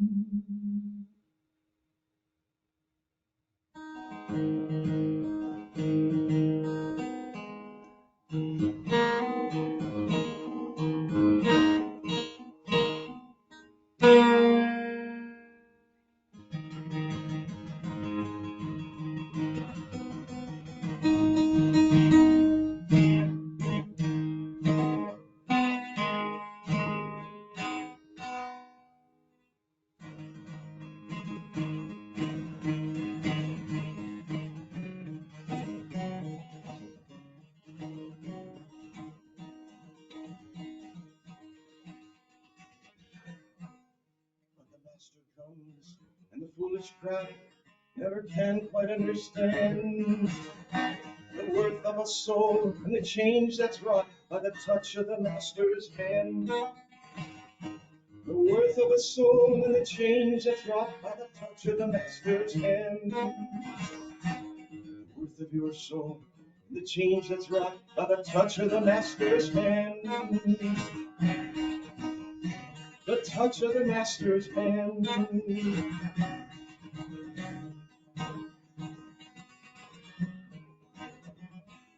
Comes, and the foolish crowd never can quite understand the worth of a soul and the change that's wrought by the touch of the master's hand. The worth of a soul and the change that's wrought by the touch of the master's hand. The worth of your soul the change that's wrought by the touch of the master's hand. The touch of the master's hand.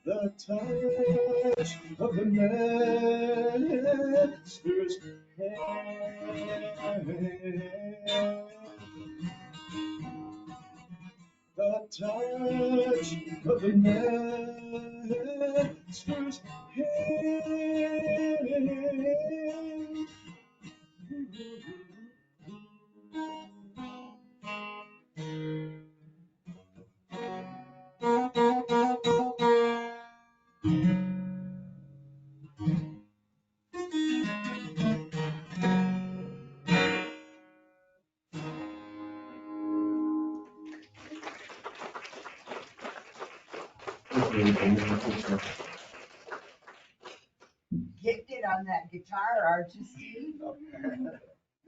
The touch of the master's hand. The touch of the master's hand. Gifted on that guitar, aren't you, Steve?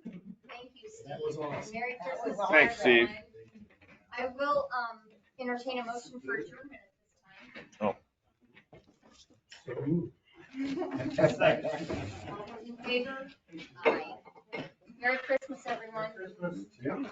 Thank you, Steve. That was awesome. Merry That Christmas. was to Thanks, Steve. everyone. I will entertain a motion for adjournment at this time. All those in favor? Aye. Merry Christmas, everyone. Yeah.